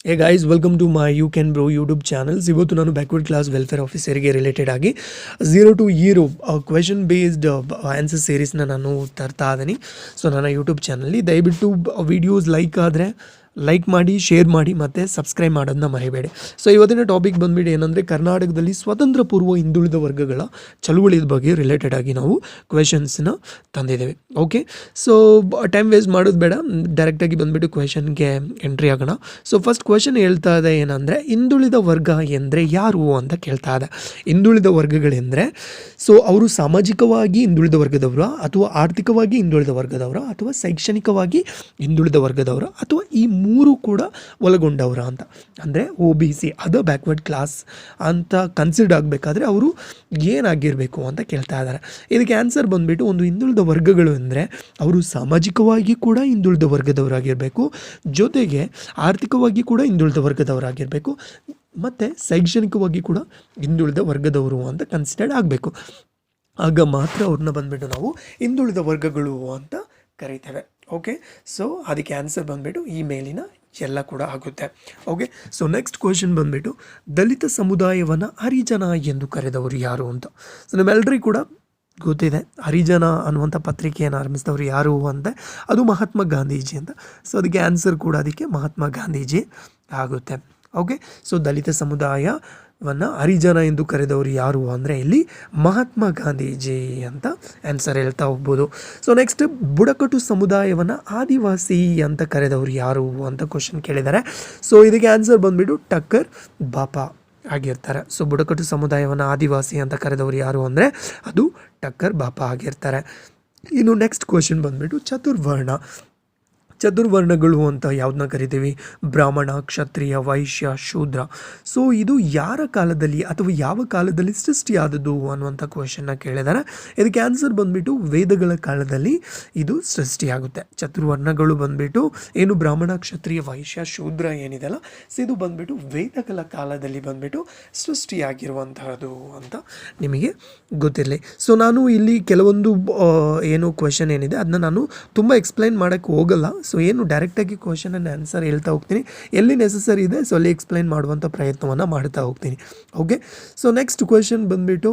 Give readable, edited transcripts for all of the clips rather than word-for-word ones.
Hey guys, welcome to my you can bro YouTube channels. ಇವತ್ತು ನಾನು backward class welfare ಆಫೀಸರ್ಗೆ related ಆಗಿ 0 to Hero question based answer ಸೀರೀಸ್ನ ನಾನು ತರ್ತಾ ಇದ್ದೀನಿ. ಸೊ ನನ್ನ ಯೂಟ್ಯೂಬ್ ಚಾನಲ್ಲಿ ದಯವಿಟ್ಟು ವೀಡಿಯೋಸ್ ಲೈಕ್ ಮಾಡಿ, ಶೇರ್ ಮಾಡಿ ಮತ್ತು ಸಬ್ಸ್ಕ್ರೈಬ್ ಮಾಡೋದನ್ನ ಮರಿಬೇಡಿ. ಸೊ ಇವತ್ತಿನ ಟಾಪಿಕ್ ಬಂದ್ಬಿಟ್ಟು ಏನಂದರೆ, ಕರ್ನಾಟಕದಲ್ಲಿ ಸ್ವತಂತ್ರ ಪೂರ್ವ ಹಿಂದುಳಿದ ವರ್ಗಗಳ ಚಳುವಳಿಯ ಬಗ್ಗೆ ರಿಲೇಟೆಡ್ ಆಗಿ ನಾವು ಕ್ವೆಶನ್ಸ್ನ ತಂದಿದ್ದೇವೆ. ಓಕೆ, ಸೊ ಟೈಮ್ ವೇಸ್ಟ್ ಮಾಡೋದು ಬೇಡ, ಡೈರೆಕ್ಟಾಗಿ ಬಂದುಬಿಟ್ಟು ಕ್ವೆಶನ್ಗೆ ಎಂಟ್ರಿ ಆಗೋಣ. ಸೊ ಫಸ್ಟ್ ಕ್ವೆಶನ್ ಹೇಳ್ತಾ ಇದೆ ಏನಂದರೆ, ಹಿಂದುಳಿದ ವರ್ಗ ಎಂದರೆ ಯಾರು ಅಂತ ಕೇಳ್ತಾ ಇದೆ. ಹಿಂದುಳಿದ ವರ್ಗಗಳೆಂದರೆ, ಸೊ ಅವರು ಸಾಮಾಜಿಕವಾಗಿ ಹಿಂದುಳಿದ ವರ್ಗದವರ, ಅಥವಾ ಆರ್ಥಿಕವಾಗಿ ಹಿಂದುಳಿದ ವರ್ಗದವರ, ಅಥವಾ ಶೈಕ್ಷಣಿಕವಾಗಿ ಹಿಂದುಳಿದ ವರ್ಗದವರ, ಅಥವಾ ಈ ಮೂರು ಕೂಡ ಒಳಗೊಂಡವರ ಅಂತ. ಅಂದರೆ OBC ಅದರ್ ಬ್ಯಾಕ್ವರ್ಡ್ ಕ್ಲಾಸ್ ಅಂತ ಕನ್ಸಿಡರ್ ಆಗಬೇಕಾದ್ರೆ ಅವರು ಏನಾಗಿರಬೇಕು ಅಂತ ಕೇಳ್ತಾ ಇದ್ದಾರೆ. ಇದಕ್ಕೆ ಆನ್ಸರ್ ಬಂದುಬಿಟ್ಟು, ಒಂದು ಹಿಂದುಳಿದ ವರ್ಗಗಳು ಅಂದರೆ ಅವರು ಸಾಮಾಜಿಕವಾಗಿ ಕೂಡ ಹಿಂದುಳಿದ ವರ್ಗದವರಾಗಿರಬೇಕು, ಜೊತೆಗೆ ಆರ್ಥಿಕವಾಗಿ ಕೂಡ ಹಿಂದುಳಿದ ವರ್ಗದವರಾಗಿರಬೇಕು, ಮತ್ತು ಶೈಕ್ಷಣಿಕವಾಗಿ ಕೂಡ ಹಿಂದುಳಿದ ವರ್ಗದವರು ಅಂತ ಕನ್ಸಿಡರ್ಡ್ ಆಗಬೇಕು. ಆಗ ಮಾತ್ರ ಅವ್ರನ್ನ ಬಂದುಬಿಟ್ಟು ನಾವು ಹಿಂದುಳಿದ ವರ್ಗಗಳು ಅಂತ ಕರೀತೇವೆ. ಓಕೆ, ಸೊ ಅದಕ್ಕೆ ಆನ್ಸರ್ ಬಂದುಬಿಟ್ಟು ಈ ಮೇಲಿನ ಎಲ್ಲ ಕೂಡ ಆಗುತ್ತೆ. ಓಕೆ, ಸೊ ನೆಕ್ಸ್ಟ್ ಕ್ವೆಶನ್ ಬಂದುಬಿಟ್ಟು, ದಲಿತ ಸಮುದಾಯವನ್ನು ಹರಿಜನ ಎಂದು ಕರೆದವರು ಯಾರು ಅಂತ. ಸೊ ನಮ್ಮೆಲ್ಲರಿಗೂ ಕೂಡ ಗೊತ್ತಿದೆ, ಹರಿಜನ ಅನ್ನುವಂಥ ಪತ್ರಿಕೆಯನ್ನು ಆರಂಭಿಸಿದವರು ಯಾರು ಅಂತ. ಅದು ಮಹಾತ್ಮ ಗಾಂಧೀಜಿ ಅಂತ. ಸೊ ಅದಕ್ಕೆ ಆನ್ಸರ್ ಕೂಡ ಅದಕ್ಕೆ ಮಹಾತ್ಮ ಗಾಂಧೀಜಿ ಆಗುತ್ತೆ. ಓಕೆ, ಸೊ ದಲಿತ ಸಮುದಾಯವನ್ನು ಹರಿಜನ ಎಂದು ಕರೆದವರು ಯಾರು ಅಂದರೆ ಇಲ್ಲಿ ಮಹಾತ್ಮ ಗಾಂಧೀಜಿ ಅಂತ ಆನ್ಸರ್ ಹೇಳ್ತಾ ಹೋಗ್ಬೋದು. ಸೊ ನೆಕ್ಸ್ಟ್, ಬುಡಕಟ್ಟು ಸಮುದಾಯವನ್ನು ಆದಿವಾಸಿ ಅಂತ ಕರೆದವರು ಯಾರು ಅಂತ ಕ್ವಶನ್ ಕೇಳಿದ್ದಾರೆ. ಸೊ ಇದಕ್ಕೆ ಆನ್ಸರ್ ಬಂದುಬಿಟ್ಟು ಟಕ್ಕರ್ ಬಾಪಾ ಆಗಿರ್ತಾರೆ. ಸೊ ಬುಡಕಟ್ಟು ಸಮುದಾಯವನ್ನು ಆದಿವಾಸಿ ಅಂತ ಕರೆದವರು ಯಾರು ಅಂದರೆ ಅದು ಟಕ್ಕರ್ ಬಾಪಾ ಆಗಿರ್ತಾರೆ. ಇನ್ನು ನೆಕ್ಸ್ಟ್ ಕ್ವಶನ್ ಬಂದುಬಿಟ್ಟು, ಚತುರ್ವರ್ಣಗಳು ಅಂತ ಯಾವುದನ್ನ ಕರಿತೀವಿ? ಬ್ರಾಹ್ಮಣ, ಕ್ಷತ್ರಿಯ, ವೈಶ್ಯ, ಶೂದ್ರ. ಸೊ ಇದು ಯಾರ ಕಾಲದಲ್ಲಿ ಅಥವಾ ಯಾವ ಕಾಲದಲ್ಲಿ ಸೃಷ್ಟಿಯಾದದ್ದು ಅನ್ನುವಂಥ ಕ್ವೆಶನ್ನ ಕೇಳಿದ್ದಾರೆ. ಇದಕ್ಕೆ ಆನ್ಸರ್ ಬಂದುಬಿಟ್ಟು ವೇದಗಳ ಕಾಲದಲ್ಲಿ ಇದು ಸೃಷ್ಟಿಯಾಗುತ್ತೆ. ಚತುರ್ವರ್ಣಗಳು ಬಂದುಬಿಟ್ಟು ಏನು ಬ್ರಾಹ್ಮಣ, ಕ್ಷತ್ರಿಯ, ವೈಶ್ಯ, ಶೂದ್ರ ಏನಿದೆಲ್ಲ, ಸೊ ಇದು ಬಂದುಬಿಟ್ಟು ವೇದಗಳ ಕಾಲದಲ್ಲಿ ಬಂದುಬಿಟ್ಟು ಸೃಷ್ಟಿಯಾಗಿರುವಂತಹದ್ದು ಅಂತ ನಿಮಗೆ ಗೊತ್ತಿರಲಿ. ಸೊ ನಾನು ಇಲ್ಲಿ ಕೆಲವೊಂದು ಏನು ಕ್ವೆಶನ್ ಏನಿದೆ ಅದನ್ನ ನಾನು ತುಂಬ ಎಕ್ಸ್ಪ್ಲೈನ್ ಮಾಡೋಕ್ಕೆ ಹೋಗಲ್ಲ. ಸೊ ಏನು ಡೈರೆಕ್ಟಾಗಿ ಕ್ವೆಶನ್ ಆ್ಯಂಡ್ ಆನ್ಸರ್ ಹೇಳ್ತಾ ಹೋಗ್ತೀನಿ, ಎಲ್ಲಿ ನೆಸಸರಿ ಇದೆ ಸೊ ಅಲ್ಲಿ ಎಕ್ಸ್ಪ್ಲೈನ್ ಮಾಡುವಂಥ ಪ್ರಯತ್ನವನ್ನು ಮಾಡ್ತಾ ಹೋಗ್ತೀನಿ. ಓಕೆ, ಸೊ ನೆಕ್ಸ್ಟ್ ಕ್ವೆಶನ್ ಬಂದುಬಿಟ್ಟು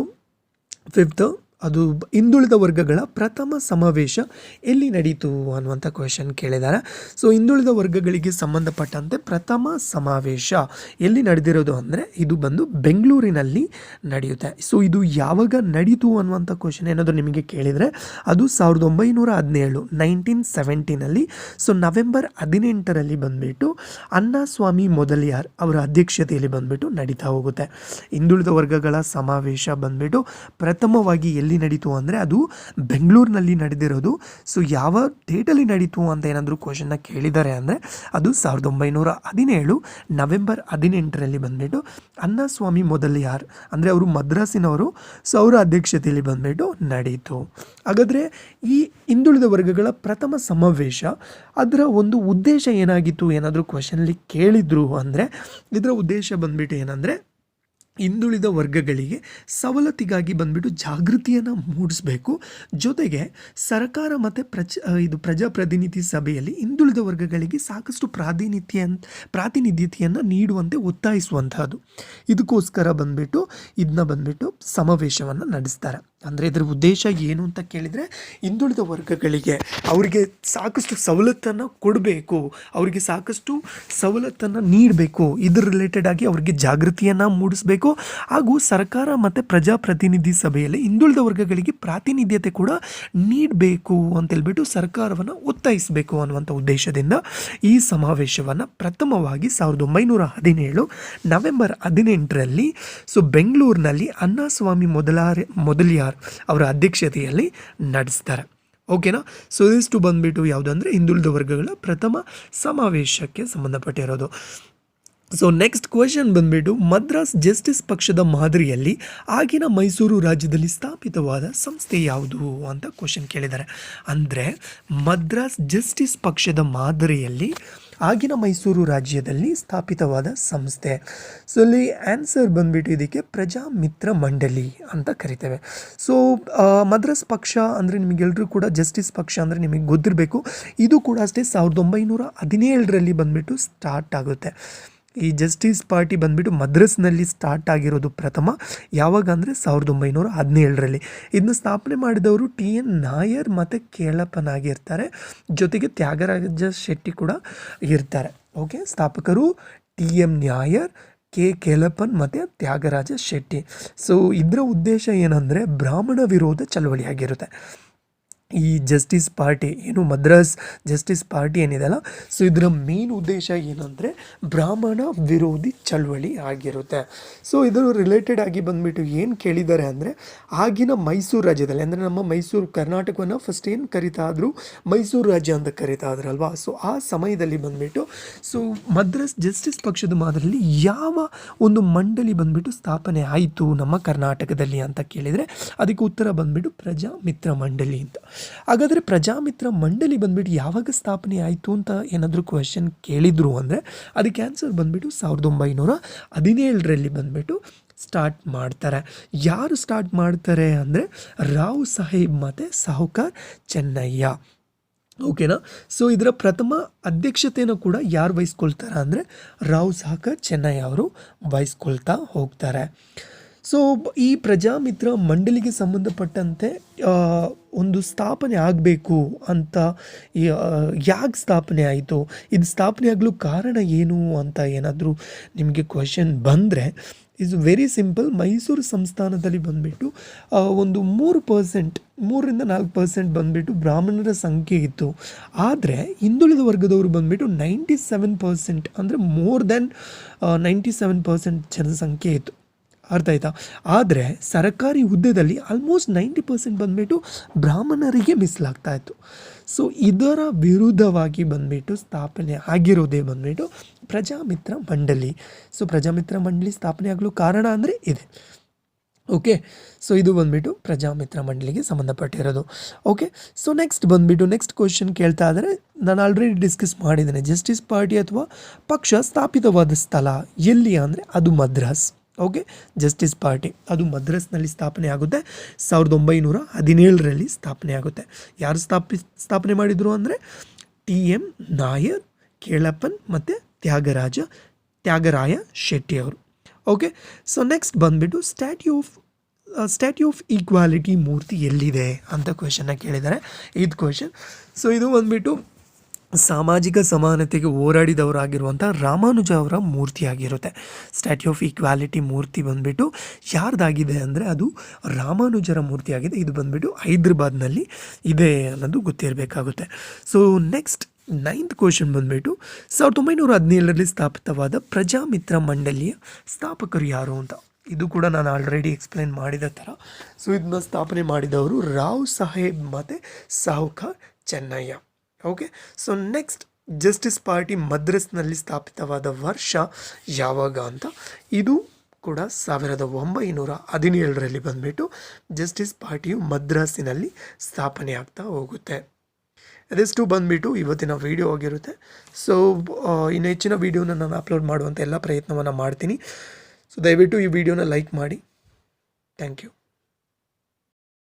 5th, ಅದು ಹಿಂದುಳಿದ ವರ್ಗಗಳ ಪ್ರಥಮ ಸಮಾವೇಶ ಎಲ್ಲಿ ನಡೀತು ಅನ್ನುವಂಥ ಕ್ವೆಶನ್ ಕೇಳಿದ್ದಾರೆ. ಸೊ ಹಿಂದುಳಿದ ವರ್ಗಗಳಿಗೆ ಸಂಬಂಧಪಟ್ಟಂತೆ ಪ್ರಥಮ ಸಮಾವೇಶ ಎಲ್ಲಿ ನಡೆದಿರೋದು ಅಂದರೆ ಇದು ಬಂದು ಬೆಂಗಳೂರಿನಲ್ಲಿ ನಡೆಯುತ್ತೆ. ಸೊ ಇದು ಯಾವಾಗ ನಡೀತು ಅನ್ನುವಂಥ ಕ್ವೆಶನ್ ಏನಾದರೂ ನಿಮಗೆ ಕೇಳಿದರೆ ಅದು 1917 1970ನಲ್ಲಿ, ಸೊ ನವೆಂಬರ್ 18ರಲ್ಲಿ ಬಂದುಬಿಟ್ಟು ಅನ್ನಸ್ವಾಮಿ ಮೊದಲಿಯಾರ್ ಅವರ ಅಧ್ಯಕ್ಷತೆಯಲ್ಲಿ ಬಂದುಬಿಟ್ಟು ನಡೀತಾ ಹೋಗುತ್ತೆ. ಹಿಂದುಳಿದ ವರ್ಗಗಳ ಸಮಾವೇಶ ಬಂದುಬಿಟ್ಟು ಪ್ರಥಮವಾಗಿ ಎಲ್ಲಿ ನಡೀತು ಅಂದರೆ ಅದು ಬೆಂಗಳೂರಿನಲ್ಲಿ ನಡೆದಿರೋದು. ಸೊ ಯಾವ ಡೇಟಲ್ಲಿ ನಡೀತು ಅಂತ ಏನಾದರೂ ಕ್ವೆಶನ್ನ ಕೇಳಿದ್ದಾರೆ ಅಂದರೆ ಅದು 1917 ನವೆಂಬರ್ 18ರಲ್ಲಿ ಬಂದುಬಿಟ್ಟು ಅನ್ನಸ್ವಾಮಿ ಮೊದಲಿಯಾರ್ ಅಂದರೆ ಅವರು ಮದ್ರಾಸಿನವರು, ಸೊ ಅವರ ಅಧ್ಯಕ್ಷತೆಯಲ್ಲಿ ಬಂದುಬಿಟ್ಟು ನಡೀತು. ಹಾಗಾದರೆ ಈ ಹಿಂದುಳಿದ ವರ್ಗಗಳ ಪ್ರಥಮ ಸಮಾವೇಶ ಅದರ ಒಂದು ಉದ್ದೇಶ ಏನಾಗಿತ್ತು ಏನಾದರೂ ಕ್ವೆಶನಲ್ಲಿ ಕೇಳಿದ್ರು ಅಂದರೆ ಇದರ ಉದ್ದೇಶ ಬಂದುಬಿಟ್ಟು ಏನಂದರೆ ಹಿಂದುಳಿದ ವರ್ಗಗಳಿಗೆ ಸವಲತ್ತಿಗಾಗಿ ಬಂದುಬಿಟ್ಟು ಜಾಗೃತಿಯನ್ನು ಮೂಡಿಸಬೇಕು, ಜೊತೆಗೆ ಸರ್ಕಾರ ಮತ್ತು ಪ್ರಜಾಪ್ರತಿನಿಧಿ ಸಭೆಯಲ್ಲಿ ಹಿಂದುಳಿದ ವರ್ಗಗಳಿಗೆ ಸಾಕಷ್ಟು ಪ್ರಾತಿನಿಧ್ಯತೆಯನ್ನು ನೀಡುವಂತೆ ಒತ್ತಾಯಿಸುವಂತಹದ್ದು. ಇದಕ್ಕೋಸ್ಕರ ಬಂದುಬಿಟ್ಟು ಇದನ್ನ ಬಂದುಬಿಟ್ಟು ಸಮಾವೇಶವನ್ನು ನಡೆಸ್ತಾರೆ. ಅಂದರೆ ಇದರ ಉದ್ದೇಶ ಏನು ಅಂತ ಕೇಳಿದರೆ, ಹಿಂದುಳಿದ ವರ್ಗಗಳಿಗೆ ಅವರಿಗೆ ಸಾಕಷ್ಟು ಸವಲತ್ತನ್ನು ಕೊಡಬೇಕು, ಅವರಿಗೆ ಸಾಕಷ್ಟು ಸವಲತ್ತನ್ನು ನೀಡಬೇಕು, ಇದ್ರ ರಿಲೇಟೆಡ್ ಆಗಿ ಅವರಿಗೆ ಜಾಗೃತಿಯನ್ನು ಮೂಡಿಸಬೇಕು, ಹಾಗೂ ಸರ್ಕಾರ ಮತ್ತು ಪ್ರಜಾಪ್ರತಿನಿಧಿ ಸಭೆಯಲ್ಲಿ ಹಿಂದುಳಿದ ವರ್ಗಗಳಿಗೆ ಪ್ರಾತಿನಿಧ್ಯತೆ ಕೂಡ ನೀಡಬೇಕು ಅಂತೇಳ್ಬಿಟ್ಟು ಸರ್ಕಾರವನ್ನು ಒತ್ತಾಯಿಸಬೇಕು ಅನ್ನುವಂಥ ಉದ್ದೇಶದಿಂದ ಈ ಸಮಾವೇಶವನ್ನು ಪ್ರಥಮವಾಗಿ 1917 ನವೆಂಬರ್ 18ರಲ್ಲಿ ಸೊ ಬೆಂಗಳೂರಿನಲ್ಲಿ ಅನ್ನಸ್ವಾಮಿ ಮೊದಲಿಯಾರ್ ಅವರ ಅಧ್ಯಕ್ಷತೆಯಲ್ಲಿ ನಡೆಸ್ತಾರೆ. ಓಕೆನಾ, ಸೊ ಇಷ್ಟು ಬಂದುಬಿಟ್ಟು ಯಾವುದಂದರೆ ಹಿಂದುಳಿದ ವರ್ಗಗಳ ಪ್ರಥಮ ಸಮಾವೇಶಕ್ಕೆ ಸಂಬಂಧಪಟ್ಟಿರೋದು. ಸೊ ನೆಕ್ಸ್ಟ್ ಕ್ವೆಶನ್ ಬಂದುಬಿಟ್ಟು, ಮದ್ರಾಸ್ ಜಸ್ಟಿಸ್ ಪಕ್ಷದ ಮಾದರಿಯಲ್ಲಿ ಆಗಿನ ಮೈಸೂರು ರಾಜ್ಯದಲ್ಲಿ ಸ್ಥಾಪಿತವಾದ ಸಂಸ್ಥೆ ಯಾವುದು ಅಂತ ಕ್ವೆಶನ್ ಕೇಳಿದ್ದಾರೆ. ಅಂದರೆ ಮದ್ರಾಸ್ ಜಸ್ಟಿಸ್ ಪಕ್ಷದ ಮಾದರಿಯಲ್ಲಿ ಆಗಿನ ಮೈಸೂರು ರಾಜ್ಯದಲ್ಲಿ ಸ್ಥಾಪಿತವಾದ ಸಂಸ್ಥೆ. ಸೊ ಇಲ್ಲಿ ಆನ್ಸರ್ ಬಂದುಬಿಟ್ಟು ಇದಕ್ಕೆ ಪ್ರಜಾಮಿತ್ರ ಮಂಡಳಿ ಅಂತ ಕರಿತೇವೆ. ಸೊ ಮದ್ರಾಸ್ ಪಕ್ಷ ಅಂದರೆ ನಿಮಗೆಲ್ಲರೂ ಕೂಡ ಜಸ್ಟಿಸ್ ಪಕ್ಷ ಅಂದರೆ ನಿಮಗೆ ಗೊತ್ತಿರಬೇಕು, ಇದು ಕೂಡ ಅಷ್ಟೇ 1917ರಲ್ಲಿ ಬಂದುಬಿಟ್ಟು ಸ್ಟಾರ್ಟ್ ಆಗುತ್ತೆ. ಈ ಜಸ್ಟಿಸ್ ಪಾರ್ಟಿ ಬಂದುಬಿಟ್ಟು ಮದ್ರಾಸ್ನಲ್ಲಿ ಸ್ಟಾರ್ಟ್ ಆಗಿರೋದು ಪ್ರಥಮ ಯಾವಾಗ ಅಂದರೆ 1917ರಲ್ಲಿ. ಇದನ್ನ ಸ್ಥಾಪನೆ ಮಾಡಿದವರು TN ನಾಯರ್ ಮತ್ತು ಕೇಳಪ್ಪನಾಗಿರ್ತಾರೆ. ಜೊತೆಗೆ ತ್ಯಾಗರಾಜ ಶೆಟ್ಟಿ ಕೂಡ ಇರ್ತಾರೆ. ಓಕೆ, ಸ್ಥಾಪಕರು TM ನಾಯರ್, ಕೇಳಪ್ಪನ್ ಮತ್ತು ತ್ಯಾಗರಾಜ ಶೆಟ್ಟಿ. ಸೊ ಇದರ ಉದ್ದೇಶ ಏನಂದರೆ ಬ್ರಾಹ್ಮಣ ವಿರೋಧ ಚಳವಳಿಯಾಗಿರುತ್ತೆ. ಈ ಜಸ್ಟಿಸ್ ಪಾರ್ಟಿ ಏನು ಮದ್ರಾಸ್ ಜಸ್ಟಿಸ್ ಪಾರ್ಟಿ ಏನಿದೆಯಲ್ಲ, ಸೊ ಇದರ ಮೇನ್ ಉದ್ದೇಶ ಏನಂದರೆ ಬ್ರಾಹ್ಮಣ ವಿರೋಧಿ ಚಳವಳಿ ಆಗಿರುತ್ತೆ. ಸೊ ಇದರ ರಿಲೇಟೆಡ್ ಆಗಿ ಬಂದುಬಿಟ್ಟು ಏನು ಕೇಳಿದ್ದಾರೆ ಅಂದರೆ, ಆಗಿನ ಮೈಸೂರು ರಾಜ್ಯದಲ್ಲಿ ಅಂದರೆ ನಮ್ಮ ಮೈಸೂರು ಕರ್ನಾಟಕವನ್ನು ಫಸ್ಟ್ ಏನು ಕರಿತಾ ಇದ್ರು, ಮೈಸೂರು ರಾಜ್ಯ ಅಂತ ಕರಿತಾ ಇದ್ರಲ್ವಾ. ಸೊ ಆ ಸಮಯದಲ್ಲಿ ಬಂದುಬಿಟ್ಟು ಸೊ ಮದ್ರಾಸ್ ಜಸ್ಟಿಸ್ ಪಕ್ಷದ ಮಾದರಿಯಲ್ಲಿ ಯಾವ ಒಂದು ಮಂಡಳಿ ಬಂದುಬಿಟ್ಟು ಸ್ಥಾಪನೆ ಆಯಿತು ನಮ್ಮ ಕರ್ನಾಟಕದಲ್ಲಿ ಅಂತ ಕೇಳಿದರೆ ಅದಕ್ಕೆ ಉತ್ತರ ಬಂದುಬಿಟ್ಟು ಪ್ರಜಾಮಿತ್ರ ಮಂಡಳಿ ಅಂತ. ಹಾಗಾದರೆ ಪ್ರಜಾಮಿತ್ರ ಮಂಡಳಿ ಬಂದುಬಿಟ್ಟು ಯಾವಾಗ ಸ್ಥಾಪನೆ ಆಯಿತು ಅಂತ ಏನಾದರೂ ಕ್ವೆಶನ್ ಕೇಳಿದ್ರು ಅಂದರೆ ಅದಕ್ಕೆ ಆನ್ಸರ್ ಬಂದುಬಿಟ್ಟು 1917ರಲ್ಲಿ ಬಂದುಬಿಟ್ಟು ಸ್ಟಾರ್ಟ್ ಮಾಡ್ತಾರೆ. ಯಾರು ಸ್ಟಾರ್ಟ್ ಮಾಡ್ತಾರೆ ಅಂದರೆ ರಾವ್ ಸಾಹೇಬ್ ಮತ್ತು ಸಾಹುಕಾರ್ ಚೆನ್ನಯ್ಯ. ಓಕೆನಾ. ಸೊ ಇದರ ಪ್ರಥಮ ಅಧ್ಯಕ್ಷತೆಯನ್ನು ಕೂಡ ಯಾರು ವಹಿಸ್ಕೊಳ್ತಾರೆ ಅಂದರೆ ರಾವ್ ಸಾಹುಕಾರ್ ಚೆನ್ನಯ್ಯ ಅವರು ವಹಿಸ್ಕೊಳ್ತಾ ಹೋಗ್ತಾರೆ. ಸೊ ಈ ಪ್ರಜಾಮಿತ್ರ ಮಂಡಳಿಗೆ ಸಂಬಂಧಪಟ್ಟಂತೆ ಒಂದು ಸ್ಥಾಪನೆ ಆಗಬೇಕು ಅಂತ ಯಾಕೆ ಸ್ಥಾಪನೆ ಆಯಿತು, ಇದು ಸ್ಥಾಪನೆ ಆಗಲು ಕಾರಣ ಏನು ಅಂತ ಏನಾದರೂ ನಿಮಗೆ ಕ್ವೆಶನ್ ಬಂದರೆ ಇಸ್ ವೆರಿ ಸಿಂಪಲ್. ಮೈಸೂರು ಸಂಸ್ಥಾನದಲ್ಲಿ ಬಂದುಬಿಟ್ಟು ಒಂದು 3% 4% ಬಂದುಬಿಟ್ಟು ಬ್ರಾಹ್ಮಣರ ಸಂಖ್ಯೆ ಇತ್ತು. ಆದರೆ ಹಿಂದುಳಿದ ವರ್ಗದವರು ಬಂದುಬಿಟ್ಟು 97% ಅಂದರೆ ಮೋರ್ ದೆನ್ 97% ಜನಸಂಖ್ಯೆ ಇತ್ತು. ಅರ್ಥ ಆಯ್ತಾ. ಆದರೆ ಸರ್ಕಾರಿ ಹುದ್ದೆದಲ್ಲಿ ಆಲ್ಮೋಸ್ಟ್ 90% ಬಂದುಬಿಟ್ಟು ಬ್ರಾಹ್ಮಣರಿಗೆ ಮೀಸಲಾಗ್ತಾ ಇತ್ತು. ಸೊ ಇದರ ವಿರುದ್ಧವಾಗಿ ಬಂದುಬಿಟ್ಟು ಸ್ಥಾಪನೆ ಆಗಿರೋದೇ ಬಂದುಬಿಟ್ಟು ಪ್ರಜಾಮಿತ್ರ ಮಂಡಳಿ. ಸೊ ಪ್ರಜಾಮಿತ್ರ ಮಂಡಳಿ ಸ್ಥಾಪನೆ ಆಗಲು ಕಾರಣ ಅಂದರೆ ಇದೆ. ಓಕೆ, ಸೊ ಇದು ಬಂದುಬಿಟ್ಟು ಪ್ರಜಾಮಿತ್ರ ಮಂಡಳಿಗೆ ಸಂಬಂಧಪಟ್ಟಿರೋದು. ಓಕೆ, ಸೊ ನೆಕ್ಸ್ಟ್ ಕ್ವಶನ್ ಕೇಳ್ತಾ ಇದ್ದಾರೆ. ನಾನು ಆಲ್ರೆಡಿ ಡಿಸ್ಕಸ್ ಮಾಡಿದ್ದೇನೆ. ಜಸ್ಟಿಸ್ ಪಾರ್ಟಿ ಅಥವಾ ಪಕ್ಷ ಸ್ಥಾಪಿತವಾದ ಸ್ಥಳ ಎಲ್ಲಿ ಅಂದರೆ ಅದು ಮದ್ರಾಸ್. ಓಕೆ, ಜಸ್ಟಿಸ್ ಪಾರ್ಟಿ ಅದು ಮದ್ರಾಸ್ನಲ್ಲಿ ಸ್ಥಾಪನೆ ಆಗುತ್ತೆ. 1917ರಲ್ಲಿ ಸ್ಥಾಪನೆ ಆಗುತ್ತೆ. ಯಾರು ಸ್ಥಾಪನೆ ಮಾಡಿದರು ಅಂದರೆ TM ನಾಯರ್, ಕೇಳಪ್ಪನ್ ಮತ್ತು ತ್ಯಾಗರಾಯ ಶೆಟ್ಟಿ ಅವರು. ಓಕೆ, ಸೊ ನೆಕ್ಸ್ಟ್ ಬಂದುಬಿಟ್ಟು ಸ್ಟ್ಯಾಟ್ಯೂ ಆಫ್ ಈಕ್ವಾಲಿಟಿ ಮೂರ್ತಿ ಎಲ್ಲಿದೆ ಅಂತ ಕ್ವೆಶನ್ನ ಕೇಳಿದ್ದಾರೆ. ಇದು ಕ್ವೆಶನ್. ಸೊ ಇದು ಬಂದುಬಿಟ್ಟು ಸಾಮಾಜಿಕ ಸಮಾನತೆಗೆ ಹೋರಾಡಿದವರಾಗಿರುವಂಥ ರಾಮಾನುಜ ಅವರ ಮೂರ್ತಿಯಾಗಿರುತ್ತೆ. ಸ್ಟ್ಯಾಟ್ಯೂ ಆಫ್ ಈಕ್ವಾಲಿಟಿ ಮೂರ್ತಿ ಬಂದುಬಿಟ್ಟು ಯಾರ್ದಾಗಿದೆ ಅಂದರೆ ಅದು ರಾಮಾನುಜರ ಮೂರ್ತಿಯಾಗಿದೆ. ಇದು ಬಂದುಬಿಟ್ಟು ಹೈದ್ರಾಬಾದ್ನಲ್ಲಿ ಇದೆ ಅನ್ನೋದು ಗೊತ್ತಿರಬೇಕಾಗುತ್ತೆ. ಸೊ ನೆಕ್ಸ್ಟ್ 9th ಕ್ವೆಶನ್ ಬಂದುಬಿಟ್ಟು 1917ರಲ್ಲಿ ಸ್ಥಾಪಿತವಾದ ಪ್ರಜಾಮಿತ್ರ ಮಂಡಳಿಯ ಸ್ಥಾಪಕರು ಯಾರು ಅಂತ. ಇದು ಕೂಡ ನಾನು ಆಲ್ರೆಡಿ ಎಕ್ಸ್ಪ್ಲೈನ್ ಮಾಡಿದ ಥರ. ಸೊ ಇದನ್ನ ಸ್ಥಾಪನೆ ಮಾಡಿದವರು ರಾವ್ ಸಾಹೇಬ್ ಮತ್ತು Sahukar Chennaiah. Okay, so next Justice Party ಮದ್ರಾಸ್ನಲ್ಲಿ ಸ್ಥಾಪಿತವಾದ ವರ್ಷ ಯಾವಾಗ ಅಂತ. ಇದು ಕೂಡ 1917ರಲ್ಲಿ ಬಂದುಬಿಟ್ಟು ಜಸ್ಟಿಸ್ ಪಾರ್ಟಿಯು ಮದ್ರಾಸಿನಲ್ಲಿ ಸ್ಥಾಪನೆ ಆಗ್ತಾ ಹೋಗುತ್ತೆ. ಇದಿಷ್ಟು ಬಂದುಬಿಟ್ಟು ಇವತ್ತಿನ ವೀಡಿಯೋ ಆಗಿರುತ್ತೆ. ಸೊ ಇನ್ನು ಹೆಚ್ಚಿನ ವೀಡಿಯೋನ ನಾನು ಅಪ್ಲೋಡ್ ಮಾಡುವಂಥ ಎಲ್ಲ ಪ್ರಯತ್ನವನ್ನು ಮಾಡ್ತೀನಿ. ಸೊ ದಯವಿಟ್ಟು ಈ ವಿಡಿಯೋನ ಲೈಕ್ ಮಾಡಿ. Thank you.